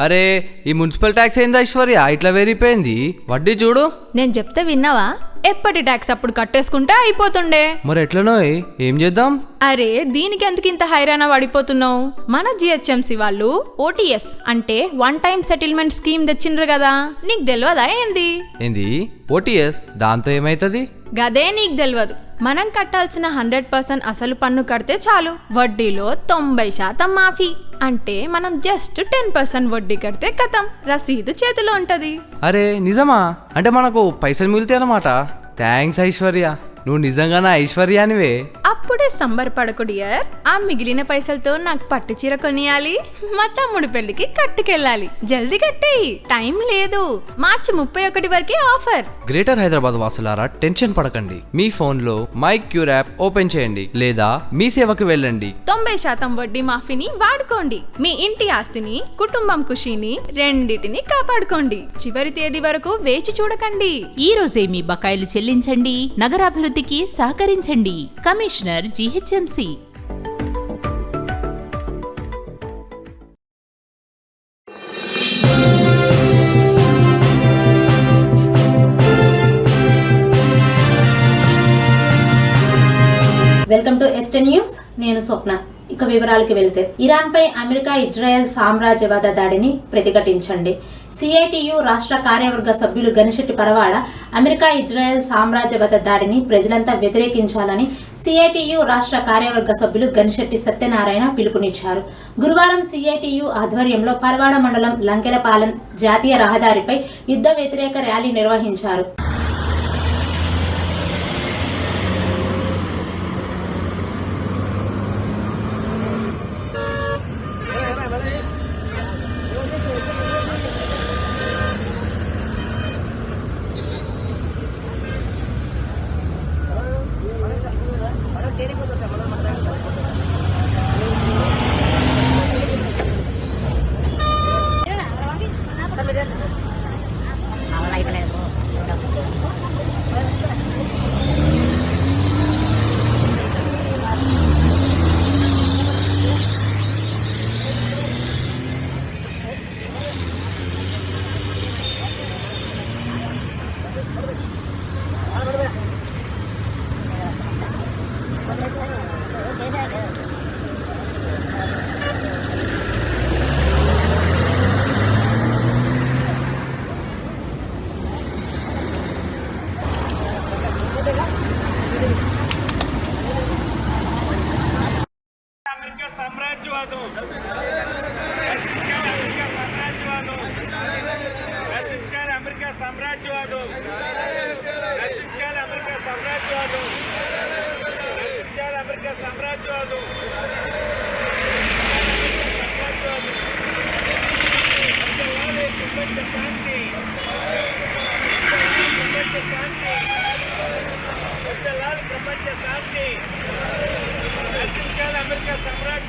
అరే ఈ municipal tax ఏంది ఐశ్వర్య ఇట్లా పెరిగిపోయింది? వడ్డీ చూడు. నేను చెప్తే విన్నావా? ఎప్పటి ట్యాక్స్ అప్పుడు కట్టేసుకుంటే అయిపోతుండే. మరి ఎట్లనో ఏం చేద్దాం? అరే దీనికి ఎందుకు ఇంత హైరాణ పడిపోతున్నావు? మన జిహెచ్ఎంసి వాళ్ళు ఓటీఎస్ అంటే వన్ టైం సెటిల్మెంట్ స్కీమ్ తెచ్చిండ్రు కదా, నీకు తెలియదా ఏంది? ఏంది ఓటీఎస్? దాంతో ఏమైతుంది? గదే నీకు తెలియదు. మనం కట్టాల్సిన 100% అసలు పన్ను కడితే చాలు, వడ్డీలో 90% మాఫీ. అంటే మనం జస్ట్ 10% వడ్డీ కడితే కథం, రసీదు చేతిలో ఉంటది. అరే నిజమా? అంటే మనకు పైసలు మిగులుతాయి అన్నమాట. థ్యాంక్స్ ఐశ్వర్య, నువ్వు నిజంగానే ఐశ్వర్యానివే. అప్పుడే సంబరపడకు డియర్. ఆ మిగిలిన పైసలతో నాకు పట్టు చీర కొనియాలి, మా తమ్ముడి పెళ్లికి కట్టుకెళ్ళాలి. జల్దీ కట్టేయి, టైం లేదు. మార్చి 31 వరకే ఆఫర్. గ్రేటర్ హైదరాబాద్ వాసులారా టెన్షన్ పడకండి. మీ ఫోన్ లో మై క్యూర్ యాప్ ఓపెన్ చేయండి లేదా మీ సేవకి వెళ్ళండి. 90% వడ్డీ మాఫీని వాడుకోండి. మీ ఇంటి ఆస్తిని, కుటుంబం ఖుషీని రెండిటిని కాపాడుకోండి. చివరి తేదీ వరకు వేచి చూడకండి. ఈ రోజే మీ బకాయిలు చెల్లించండి, నగరాభివృద్ధికి సహకరించండి. Commissioner GHMC. Welcome to ఎస్టెన్ news. నేను స్వప్న. ఇక వివరాలకి వెళ్తే, ఇరాన్ పై అమెరికా ఇజ్రాయెల్ సామ్రాజ్యవాద దాడిని ప్రతిఘటించండి. సిఐటియు రాష్ట్ర కార్యవర్గ సభ్యులు గనిశెట్టి పరవాడ అమెరికా ఇజ్రాయెల్ సామ్రాజ్యవాద దాడిని ప్రజలంతా వ్యతిరేకించాలని సిఐటియు రాష్ట్ర కార్యవర్గ సభ్యులు గనిశెట్టి సత్యనారాయణ పిలుపునిచ్చారు. గురువారం సిఐటియు ఆధ్వర్యంలో పరవాడ మండలం లంకెలపాలెం జాతీయ రహదారిపై యుద్ధ వ్యతిరేక ర్యాలీ నిర్వహించారు.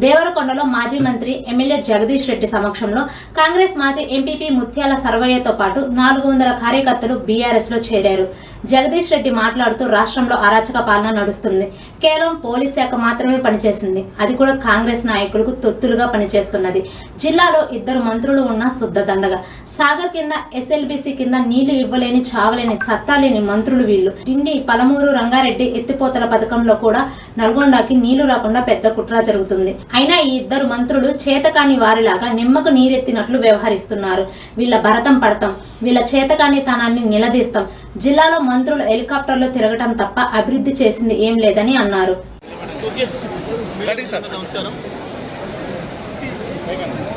దేవరకొండలో మాజీ మంత్రి ఎమ్మెల్యే జగదీష్ రెడ్డి సమక్షంలో కాంగ్రెస్ మాజీ ఎంపీపీ ముత్యాల సర్వయ్యతో పాటు 400 కార్యకర్తలు బీఆర్ఎస్ లో చేరారు. జగదీష్ రెడ్డి మాట్లాడుతూ రాష్ట్రంలో అరాచక పాలన నడుస్తుంది, కేవలం పోలీస్ శాఖ మాత్రమే పనిచేసింది, అది కూడా కాంగ్రెస్ నాయకులకు తొత్తులుగా పనిచేస్తున్నది. జిల్లాలో 2 మంత్రులు ఉన్న శుద్ధ దండగా, సాగర్ కింద ఎస్ఎల్బీసీ కింద నీళ్లు ఇవ్వలేని చావలేని సత్తా లేని మంత్రులు వీళ్ళు. డిండి పలమూరు రంగారెడ్డి ఎత్తిపోతల పథకంలో కూడా నల్గొండకి నీళ్లు రాకుండా పెద్ద కుట్ర జరుగుతుంది. అయినా ఈ 2 మంత్రులు చేతకాని వారిలాగా నిమ్మకు నీరెత్తినట్లు వ్యవహరిస్తున్నారు. వీళ్ళ భరతం పడతాం, వీళ్ళ చేతకాని తనాన్ని నిలదీస్తాం. జిల్లాలో మంత్రులు హెలికాప్టర్లో తిరగటం తప్ప అభివృద్ధి చేసింది ఏం లేదని అన్నారు.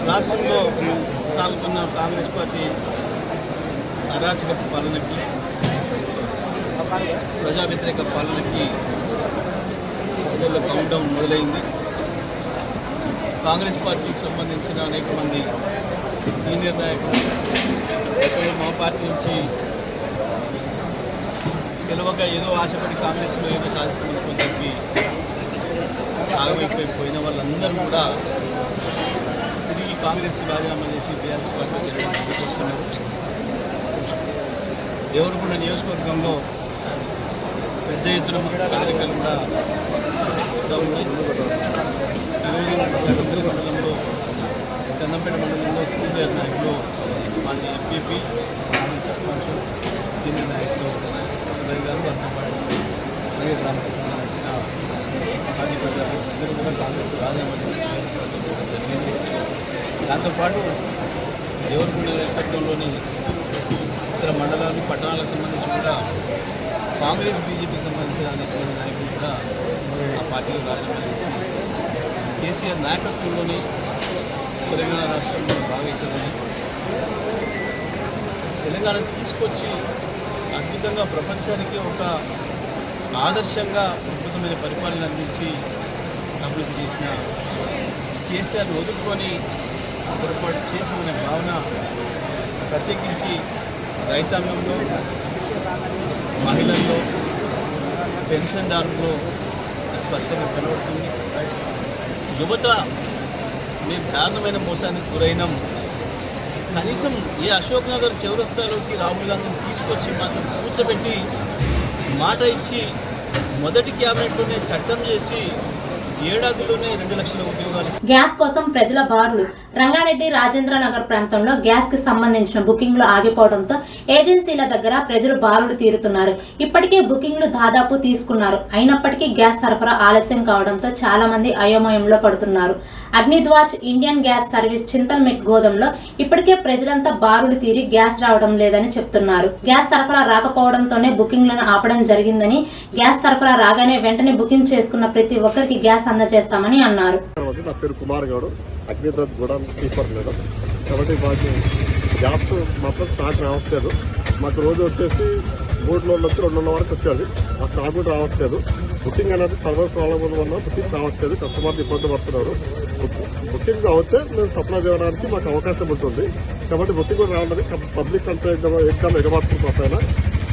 రాష్ట్రంలో సాగుతున్న కాంగ్రెస్ పార్టీ అరాచక పాలనకి, ప్రజా వ్యతిరేక పాలనకి ప్రజల్లో కౌంటౌన్ మొదలైంది. కాంగ్రెస్ పార్టీకి సంబంధించిన అనేక మంది సీనియర్ నాయకులు మా పార్టీ నుంచి గెలవక ఏదో ఆశపడి కాంగ్రెస్లో ఏదో సాధిస్తామనుకుని చెప్పి ఆగమైపోయిన వాళ్ళందరూ కూడా తిరిగి కాంగ్రెస్ రాజీనామా చేసి బీఆర్ఎస్ పార్టీ వస్తున్నారు. దేవరకొండ నియోజకవర్గంలో పెద్ద ఎత్తున కార్యక్రమాలు కూడా వస్తూ ఉన్నాయి. ఈరోజు చంద్రపేట మండలంలో సీనియర్ నాయకులు మాజీ ఎంపీపీ మాజీ సర్పంచ్ సీనియర్ నాయకులు సుధీర్ గారు వారితో పాటు వైఎస్ రామకు సంబంధించిన మాజీ ప్రజలు అందరూ కూడా కాంగ్రెస్ రాజీనామా చేసి బీఆర్ఎస్ పార్టీ పోవడం జరిగింది. దాంతోపాటు దేవరపల్లి నియోజకవర్గంలోని ఇతర మండలాలు పట్టణాలకు సంబంధించి కూడా కాంగ్రెస్ బీజేపీకి సంబంధించిన అనేక మంది నాయకులు కూడా ఆ పార్టీలో రాజీనామా చేసి కేసీఆర్ నాయకత్వంలోని తెలంగాణ రాష్ట్రంలో భాగవుతుందని తెలంగాణ తీసుకొచ్చి అద్భుతంగా ప్రపంచానికి ఒక ఆదర్శంగా అద్భుతమైన పరిపాలన అందించి అభివృద్ధి చేసిన కేసీఆర్ని వదులుకొని పొరపాటు చేసిన భావన ప్రత్యేకించి రైతాంగంలో, మహిళల్లో, పెన్షన్దారుల్లో స్పష్టంగా కనబడుతుంది. యువత మేము దారుణమైన మోసానికి గురైనాం. కనీసం ఏ అశోక్ నగర్ చౌరస్తాలోకి రాహుల్ గాంధీని తీసుకొచ్చి మాత్రం కూర్చోబెట్టి మాట ఇచ్చి మొదటి క్యాబినెట్లోనే చట్టం చేసి ఏడాదిలోనే 2 లక్షల ఉద్యోగాలు. గ్యాస్ కోసం ప్రజల బారులు. రంగారెడ్డి రాజేంద్ర నగర్ ప్రాంతంలో గ్యాస్ కి సంబంధించిన బుకింగ్లు ఆగిపోవడంతో ఏజెన్సీల దగ్గర ప్రజలు బారులు తీరుతున్నారు. ఇప్పటికే బుకింగ్లు దాదాపు తీసుకున్నారు. అయినప్పటికీ గ్యాస్ సరఫరా ఆలస్యం కావడంతో చాలా మంది అయోమయంలో పడుతున్నారు. అగ్నిద్వాజ్ ఇండియన్ గ్యాస్ సర్వీస్ చింతల్మెట్ గోదాంలో ఇప్పటికే ప్రజలంతా బారులు తీరి గ్యాస్ రావడం లేదని చెప్తున్నారు. గ్యాస్ సరఫరా రాకపోవడంతోనే బుకింగ్లను ఆపడం జరిగిందని, గ్యాస్ సరఫరా రాగానే వెంటనే బుకింగ్ చేసుకున్న ప్రతి ఒక్కరికి గ్యాస్ అందజేస్తామని అన్నారు. నా పేరు Kumar Goud, Agnidwaj godown keeper madam. కాబట్టి మాకు గ్యాస్ మాత్రం స్టాక్ రావట్లేదు. మాకు రోజు వచ్చేసి 3 రోజులు వచ్చి 2 నెలల వరకు వచ్చేది. ఆ స్టాక్ కూడా రావట్లేదు. బుకింగ్ అనేది సర్వర్ ప్రాబ్లం వల్ల బుకింగ్ కావట్లేదు. కస్టమర్లు ఇబ్బంది పడుతున్నారు. బుకింగ్ అవుతే మేము సప్లై చేయడానికి మాకు అవకాశం ఉంటుంది. కాబట్టి బుకింగ్ కూడా రావడానికి పబ్లిక్ అంతా ఎగ్జామ్ ఎగబడుతుంది.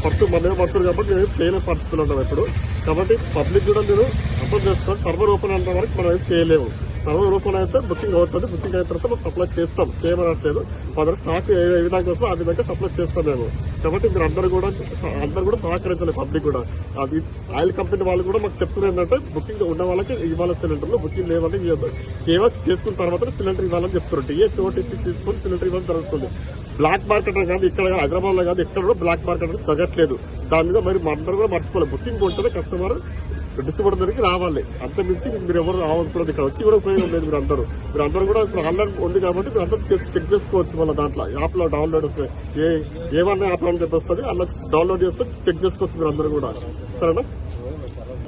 పడుతూ మనమే పడుతుంది కాబట్టి మేము చేయలేని పరిస్థితులు ఉంటాం ఇప్పుడు. కాబట్టి పబ్లిక్ కూడా మీరు అర్థం చేసుకోవాలి. సర్వర్ ఓపెన్ అయిన వరకు మనం ఏం చేయలేము. సర్వర్ ఓపెన్ అయితే బుకింగ్ అవుతుంది. బుకింగ్ అయిన తర్వాత మనం సప్లై చేస్తాం, చేయమనట్లేదు. మా దగ్గర స్టాక్ ఏ విధంగా వస్తుందో ఆ విధంగా సప్లై చేస్తాం మేము. కాబట్టి మీరు అందరూ కూడా సహకరించాలి. పబ్లిక్ కూడా అది ఆయిల్ కంపెనీ వాళ్ళు కూడా మాకు చెప్తున్నారు ఏంటంటే బుకింగ్ ఉన్న వాళ్ళకి ఇవ్వాలి సిలిండర్లు, బుకింగ్ లేవని కేవైసీ చేసుకున్న తర్వాత సిలిండర్ ఇవ్వాలని చెప్తున్నారు. డిఎస్ ఓటీపీ తీసుకొని సిలిండర్ ఇవ్వడం జరుగుతుంది. బ్లాక్ మార్కెట్ కాదు, ఇక్కడ హైదరాబాద్ లో కాదు, ఎక్కడ కూడా బ్లాక్ మార్కెట్ అనేది తగ్గట్లేదు. దాని మీద మరి అందరూ కూడా మర్చిపోవాలి. బుకింగ్ ఉంటేనే కస్టమర్ డిస్ట్రిబ్యూటర్ దగ్గరికి రావాలి. అంతమించి మీరు ఎవరు రావకూడదు. ఇక్కడ వచ్చి కూడా ఉపయోగం లేదు. మీరు అందరూ కూడా ఇప్పుడు ఆన్లైన్ ఉంది కాబట్టి మీరు అందరూ చెక్ చేసుకోవచ్చు. మళ్ళీ దాంట్లో యాప్ లో డౌన్లోడ్ వస్తాయి. ఏమన్నా యాప్ అని చెప్పేస్తుంది, అలా డౌన్లోడ్ చేసుకొని చెక్ చేసుకోవచ్చు మీరు అందరూ కూడా. సరేనా?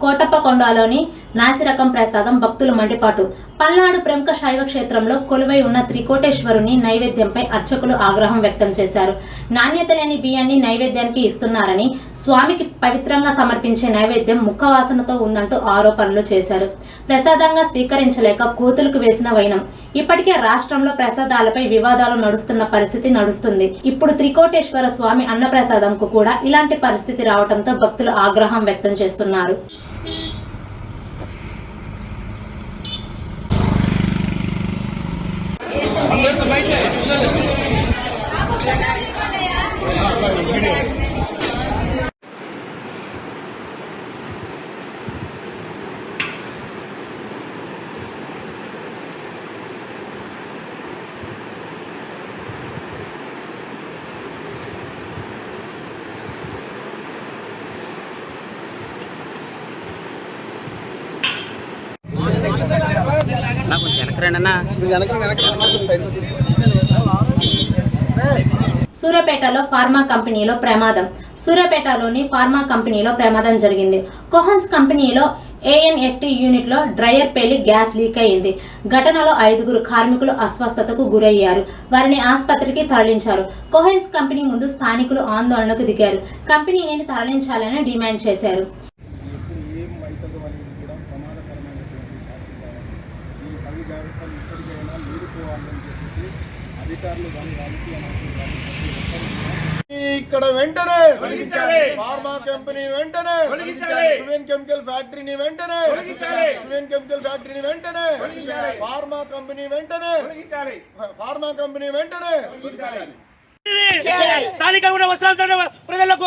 కోటప్పకొండలోని నాసిరకం ప్రసాదం భక్తుల మండిపాటు. పల్నాడు ప్రముఖ శైవ క్షేత్రంలో కొలువై ఉన్న త్రికోటేశ్వరుని నైవేద్యంపై అర్చకులు ఆగ్రహం వ్యక్తం చేశారు. నాణ్యత లేని బియ్యాన్ని నైవేద్యానికి ఇస్తున్నారని, స్వామికి పవిత్రంగా సమర్పించే నైవేద్యం ముక్కవాసనతో ఉందంటూ ఆరోపణలు చేశారు. ప్రసాదంగా స్వీకరించలేక కోతులకు వేసిన వైనం. ఇప్పటికే రాష్ట్రంలో ప్రసాదాలపై వివాదాలు నడుస్తున్న పరిస్థితి నడుస్తుంది. ఇప్పుడు త్రికోటేశ్వర స్వామి అన్నప్రసాదంకు కూడా ఇలాంటి పరిస్థితి రావడంతో భక్తులు ఆగ్రహం వ్యక్తం చేస్తున్నారు. సూర్యాపేటలో ఫార్మా కంపెనీలో ప్రమాదం. సూర్యాపేటలోని ఫార్మా కంపెనీలో ప్రమాదం జరిగింది. కోహన్స్ కంపెనీలో ఏఎన్ఎఫ్టీ యూనిట్ లో డ్రైయర్ పేలి గ్యాస్ లీక్ అయింది. ఘటనలో 5 కార్మికులు అస్వస్థతకు గురయ్యారు. వారిని ఆసుపత్రికి తరలించారు. కోహన్స్ కంపెనీ ముందు స్థానికులు ఆందోళనకు దిగారు. కంపెనీని తరలించాలని డిమాండ్ చేశారు. ఇక్కడ వెంటనే ఫార్మా కంపెనీ వెంటనే సువేన్ కెమికల్ ఫ్యాక్టరీని వెంటనే ఫార్మా కంపెనీ వెంటనే స్థానికంగా ఉన్న వస్త్రాంతర ప్రజలకు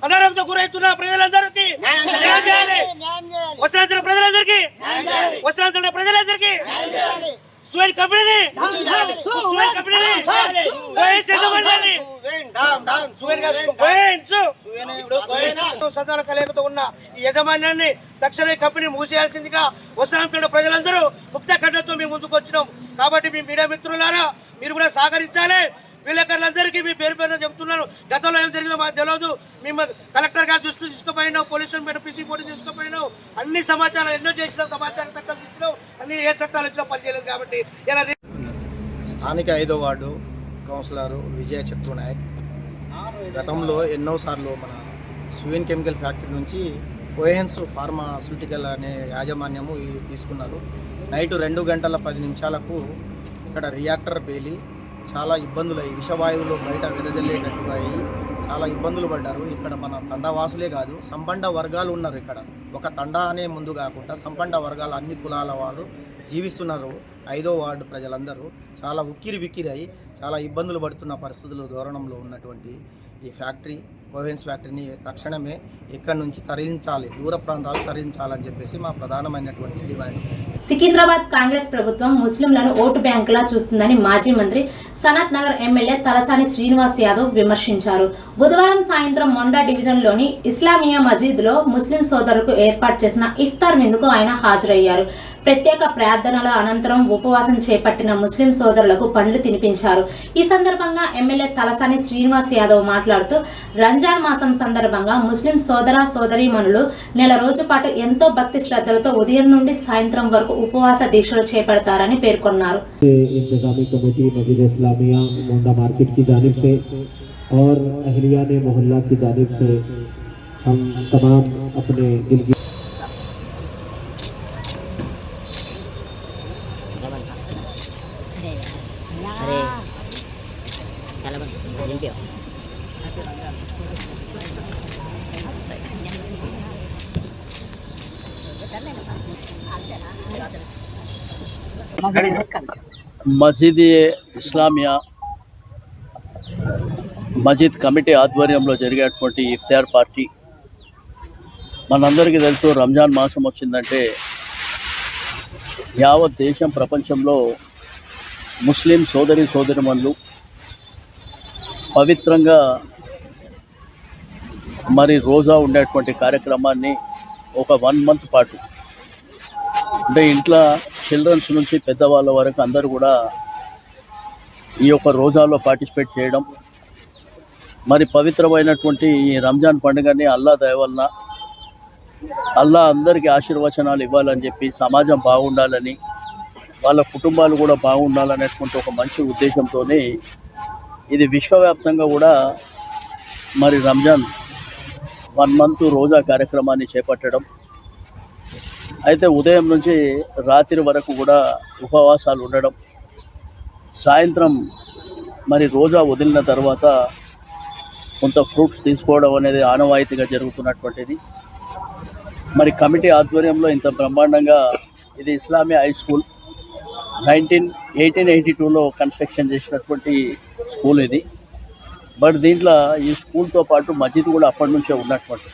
అనారోగ్యంతో గురవుతున్న ప్రజలందరికీ వస్త్రాంతర ప్రజలందరికీ సువేన్ కంపెనీ సంతాన కలయికతో ఉన్న ఈ యజమాన్యాన్ని తక్షణమే కంపెనీ మూసేయాల్సిందిగా వసంత ప్రజలందరూ ముక్త కంఠంతో మేము ముందుకు వచ్చినాం. కాబట్టి మీ మీడియా మిత్రులారా మీరు కూడా సహకరించాలి. విలేకరులందరికీ మీ పేరు పేరున చెప్తున్నాను. గతంలో ఏం జరిగిందో మాకు తెలియదు. మేము కలెక్టర్ గారు దృష్టి తీసుకుపోయినావు, పోలీసులు పీసీ పోటీ తీసుకుపోయినావు, అన్ని సమాచారం ఎన్నో చేసినాం, సమాచారం చట్టాలు ఇచ్చినావు, అన్ని ఏ చట్టాలు ఇచ్చినా పనిచేయలేదు. కాబట్టి ఇలా స్థానిక 5వ వార్డు కౌన్సిలర్ విజయ చక్రు నాయక్ గతంలో ఎన్నోసార్లు మన సువెన్ కెమికల్ ఫ్యాక్టరీ నుంచి కోహెన్స్ ఫార్మాస్యూటికల్ అనే యాజమాన్యము తీసుకున్నారు. నైట్ 2 గంటల 10 నిమిషాలకు ఇక్కడ రియాక్టర్ పేలి చాలా ఇబ్బందులు అయ్యి విషవాయువులు బయట వెదజల్లేటట్టుగా అయ్యి చాలా ఇబ్బందులు పడ్డారు. ఇక్కడ మన తండావాసులే కాదు, సంపన్న వర్గాలు ఉన్నారు. ఇక్కడ ఒక తండా అనే ముందు కాకుండా సంపన్న వర్గాల అన్ని కులాల వారు జీవిస్తున్నారు. 5వ వార్డు ప్రజలందరూ చాలా ఉక్కిరి అయ్యి చాలా ఇబ్బందులు పడుతున్న పరిస్థితులు దూరణంలో ఉన్నటువంటి ఈ ఫ్యాక్టరీ కోహెన్స్ ఫ్యాక్టరీని తక్షణమే ఇక్కడి నుంచి తరలించాలి, దూర ప్రాంతాలు తరలించాలని చెప్పేసి మా ప్రధానమైనటువంటి డిమాండ్. సికింద్రాబాద్ కాంగ్రెస్ ప్రభుత్వం ముస్లింలను ఓటు బ్యాంకులా చూస్తుందని మాజీ మంత్రి సనత్ నగర్ ఎమ్మెల్యే తలసాని శ్రీనివాస్ యాదవ్ విమర్శించారు. బుధవారం సాయంత్రం మొండా డివిజన్లోని ఇస్లామియా మజీద్లో ముస్లిం సోదరులకు ఏర్పాటు చేసిన ఇఫ్తార్ విందుకు ఆయన హాజరయ్యారు. ప్రత్యేక ప్రార్థనల అనంతరం ఉపవాసం చేపట్టిన ముస్లిం సోదరులకు పండ్లు తినిపించారు. ఈ సందర్భంగా ఎమ్మెల్యే తలసాని శ్రీనివాస్ యాదవ్ మాట్లాడుతూ రంజాన్ మాసం సందర్భంగా ముస్లిం సోదర సోదరీమణులు నెల రోజు పాటు ఎంతో భక్తి శ్రద్ధలతో ఉదయం నుండి సాయంత్రం వరకు ఉపవాస దీక్షలు చేపడతారని పేర్కొన్నారు. इंतजामी कमेटी मस्जिद इस्लामिया मोंडा मार्केट की जानिब से और अहलिया ने मोहल्ला की जानिब से हम तमाम अपने दिल की మసీద్ ఇస్లామియా మసీద్ కమిటీ ఆధ్వర్యంలో జరిగేటువంటి ఇఫ్తార్ పార్టీ మనందరికీ తెలుసు. రంజాన్ మాసం వచ్చిందంటే యావత్ దేశం ప్రపంచంలో ముస్లిం సోదరిమణులు పవిత్రంగా మరి రోజా ఉండేటువంటి కార్యక్రమాన్ని ఒక 1 మంత్ పాటు అంటే ఇంట్లో చిల్డ్రన్స్ నుంచి పెద్దవాళ్ళ వరకు అందరూ కూడా ఈ యొక్క రోజాలో పార్టిసిపేట్ చేయడం, మరి పవిత్రమైనటువంటి ఈ రంజాన్ పండుగని అల్లా దయ వలన అల్లా అందరికీ ఆశీర్వచనాలు ఇవ్వాలని చెప్పి సమాజం బాగుండాలని వాళ్ళ కుటుంబాలు కూడా బాగుండాలనేటువంటి ఒక మంచి ఉద్దేశంతోనే ఇది విశ్వవ్యాప్తంగా కూడా మరి రంజాన్ 1 మంత్ రోజా కార్యక్రమాన్ని చేపట్టడం. అయితే ఉదయం నుంచి రాత్రి వరకు కూడా ఉపవాసాలు ఉండడం, సాయంత్రం మరి రోజా వదిలిన తర్వాత కొంత ఫ్రూట్స్ తీసుకోవడం అనేది ఆనవాయితీగా జరుగుతున్నటువంటిది. మరి కమిటీ ఆధ్వర్యంలో ఇంత బ్రహ్మాండంగా ఇది ఇస్లామియా హై స్కూల్ 1882లో కన్స్ట్రక్షన్ చేసినటువంటి స్కూల్ ఇది. బట్ దీంట్లో ఈ స్కూల్తో పాటు మస్జిద్ కూడా అప్పటి నుంచే ఉన్నటువంటి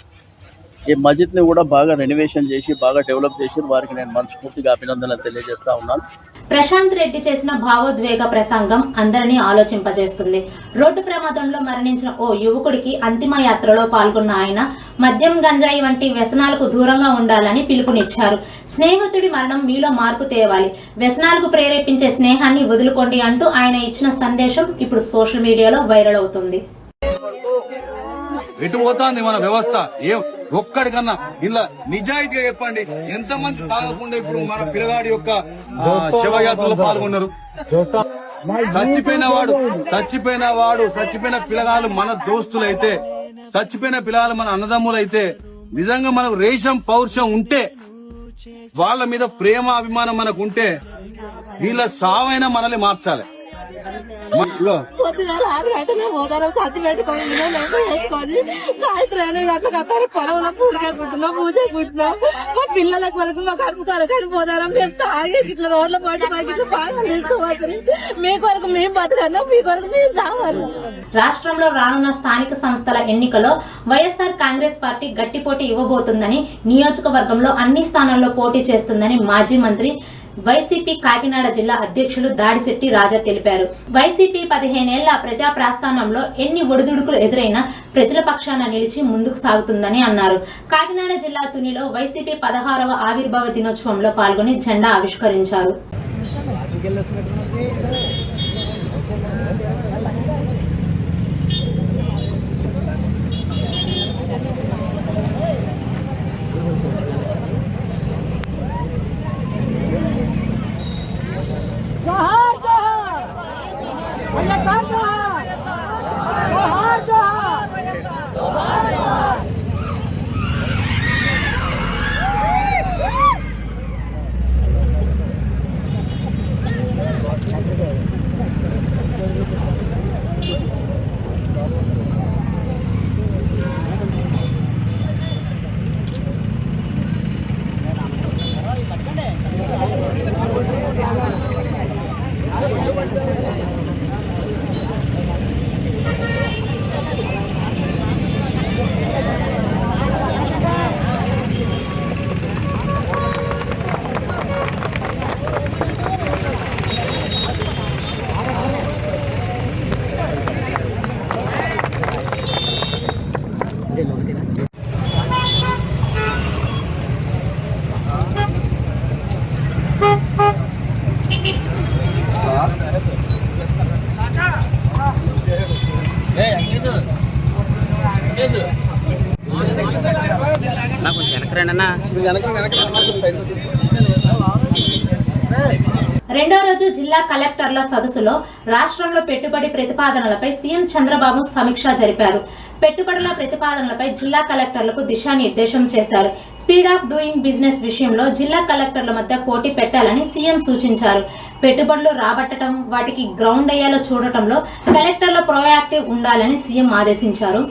ఈ మస్జిద్ని కూడా బాగా రెనోవేషన్ చేసి బాగా డెవలప్ చేసి వారికి నేను మనస్ఫూర్తిగా అభినందనలు తెలియజేస్తా ఉన్నాను. ప్రశాంత్ రెడ్డి చేసిన భావోద్వేగ ప్రసంగం అందరినీ ఆలోచింపజేస్తుంది. రోడ్డు ప్రమాదంలో మరణించిన ఓ యువకుడికి అంతిమ యాత్రలో పాల్గొన్న ఆయన మద్యం గంజాయి వంటి వ్యసనాలకు దూరంగా ఉండాలని పిలుపునిచ్చారు. స్నేహితుడి మరణం మీలో మార్పు తేవాలి, వ్యసనాలకు ప్రేరేపించే స్నేహాన్ని వదులుకోండి అంటూ ఆయన ఇచ్చిన సందేశం ఇప్పుడు సోషల్ మీడియాలో వైరల్ అవుతుంది. ఎటు పోతాంది మన వ్యవస్థ? ఏం ఒక్కడికన్నా ఇలా నిజాయితీగా చెప్పండి, ఎంతమంది తాగకుండా ఇప్పుడు మన పిల్లగాడి యొక్క శవయాత్రలో పాల్గొన్నారు? చచ్చిపోయిన పిల్లగాళ్ళు మన దోస్తులైతే, చచ్చిపోయిన పిల్లగాళ్ళు మన అన్నదమ్ములైతే, నిజంగా మనకు రేషం పౌరుషం ఉంటే, వాళ్ళ మీద ప్రేమ అభిమానం మనకు ఉంటే వీళ్ళ సావైనా మనల్ని మార్చాలి. పొద్దున 6 గంటలకు పోతారు, సత్తి పెట్టుకొని వేసుకొని సాయంత్రం గంటలకు పొలంలో పూజకుంటున్నాం మా పిల్లల కొరకు మా కడుపు కొరకు పోతారా? మేము తాగే ఇట్లా రోడ్ల పాటు మాకు ఇట్లా బాగా తీసుకోవాలి. మీ కొరకు మేము బతకన్నా, మీ కొరకు మేము చావాలి. రాష్ట్రంలో రానున్న స్థానిక సంస్థల ఎన్నికలో వైఎస్ఆర్ కాంగ్రెస్ పార్టీ గట్టి పోటీ ఇవ్వబోతుందని, నియోజకవర్గంలో అన్ని స్థానాల్లో పోటీ చేస్తుందని మాజీ మంత్రి వైసీపీ కాకినాడ జిల్లా అధ్యక్షులు దాడిశెట్టి రాజా తెలిపారు. వైసీపీ 15 ఏళ్ల ప్రజా ప్రస్థానంలో ఎన్ని ఒడిదుడుకులు ఎదురైనా ప్రజల పక్షాన నిలిచి ముందుకు సాగుతుందని అన్నారు. కాకినాడ జిల్లా తునిలో వైసీపీ 16వ ఆవిర్భావ దినోత్సవంలో పాల్గొని జెండా ఆవిష్కరించారు. రెండో రోజు జిల్లా కలెక్టర్ల సదస్సులో రాష్ట్రంలో పెట్టుబడి ప్రతిపాదనలపై సీఎం చంద్రబాబు సమీక్ష జరిపారు. పెట్టుబడుల ప్రతిపాదనలపై జిల్లా కలెక్టర్లకు దిశానిర్దేశం చేశారు. స్పీడ్ ఆఫ్ డూయింగ్ బిజినెస్ విషయంలో జిల్లా కలెక్టర్ల మధ్య పోటీ పెట్టాలని సీఎం సూచించారు. పెట్టుబడులు రాబట్టడం, వాటికి గ్రౌండ్ అయ్యేలా చూడటంలో కలెక్టర్లు ప్రోయాక్టివ్ ఉండాలని సీఎం ఆదేశించారు.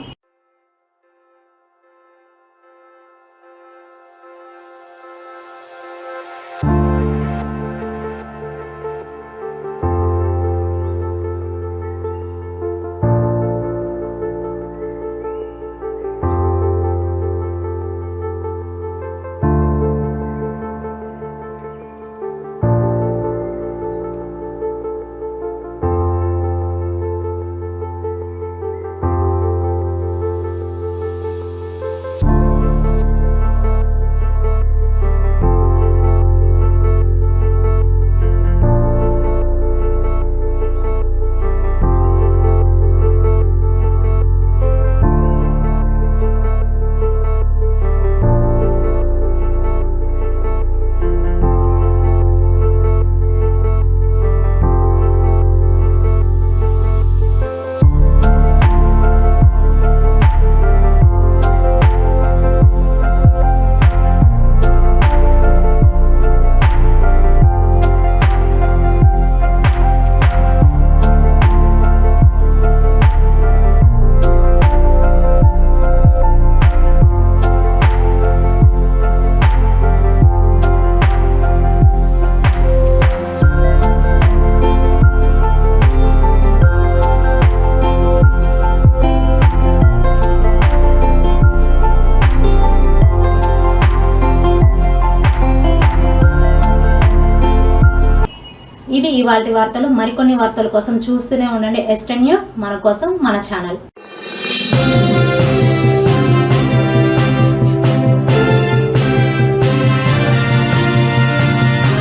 ఇవి ఇవాల్టి వార్తలు. మరికొన్ని వార్తల కోసం చూస్తూనే ఉండండి S10 న్యూస్, మన కోసం మన ఛానల్.